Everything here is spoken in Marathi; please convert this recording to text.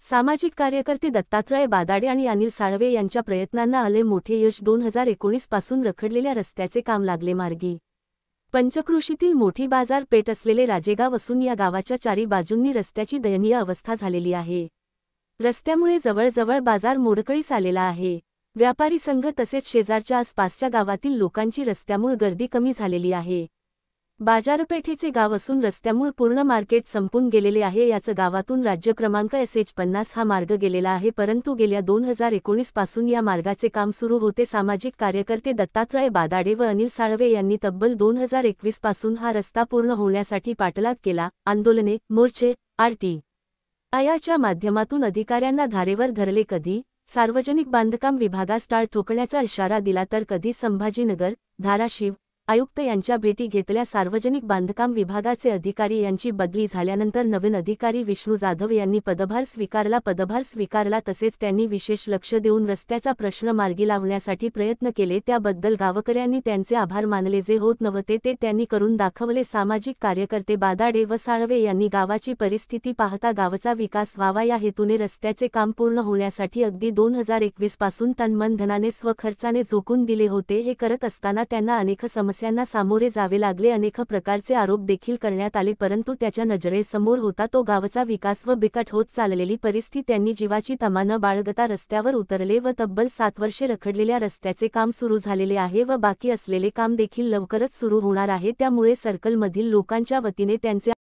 सामाजिक कार्यकर्ते दत्तात्रय बादाडे आणि अनिल साळवे यांच्या प्रयत्नांना आले मोठे यश. 2019 पासून रखडलेल्या रस्त्याचे काम लागले मार्गी. पंचक्रोशीतील मोठी बाजारपेठ असलेले राजेगाव असून या गावाच्या चारी बाजूंनी रस्त्याची दयनीय अवस्था झालेली आहे. रस्त्यामुळे जवळजवळ बाजार मोडकळीस आलेला आहे. व्यापारी संघ तसेच शेजारच्या आसपासच्या गावातील लोकांची रस्त्यामुळे गर्दी कमी झालेली आहे. बाजारपेठेचे गाव असून रस्त्यामुळे पूर्ण मार्केट संपून गेलेले आहे. याच गावातून राज्य क्रमांक SH50 हा मार्ग गेलेला आहे, परंतु गेल्या 2019 पासून या मार्गाचे काम सुरू होते. सामाजिक कार्यकर्ते दत्तात्रय बादाडे व अनिल साळवे यांनी तब्बल 2021 पासून हा रस्ता पूर्ण होण्यासाठी पाठलाग केला. आंदोलने, मोर्चे, RTIच्या माध्यमातून अधिकाऱ्यांना धारेवर धरले. कधी सार्वजनिक बांधकाम विभागास टाळ ठोकण्याचा इशारा दिला तर कधी संभाजीनगर, धाराशिव आयुक्त यांच्या भेटी घेतल्या. सार्वजनिक बांधकाम विभागाचे अधिकारी यांची बदली झाल्यानंतर नवीन अधिकारी विष्णू जाधव यांनी पदभार स्वीकारला तसेच त्यांनी विशेष लक्ष देऊन रस्त्याचा प्रश्न मार्गी लावण्यासाठी प्रयत्न केले. त्याबद्दल गावकऱ्यांनी त्यांचे आभार मानले. जे होत नव्हते ते त्यांनी करून दाखवले. सामाजिक कार्यकर्ते बादाडे व साळवे यांनी गावाची परिस्थिती पाहता गावचा विकास व्हावा या हेतूने रस्त्याचे काम पूर्ण होण्यासाठी अगदी 2021 पासून तन-मन धनाने स्वखर्चाने झोकून दिले होते. हे करत असताना त्यांना अनेक समस्यांना सामोरे जावे लागले. अनेक प्रकारचे आरोप देखील करण्यात आले, परंतु त्याच्या नजरेसमोर होता तो गावचा विकास व बिकट होत चाललेली परिस्थिती. त्यांनी जीवाची तमा न बाळगता रस्त्यावर उतरले व तब्बल 7 वर्षे रखडलेल्या रस्त्याचे काम सुरू झालेले आहे व बाकी असलेले काम देखील लवकरच सुरू होणार आहे. त्यामुळे सर्कलमधील लोकांच्या वतीने त्यांचे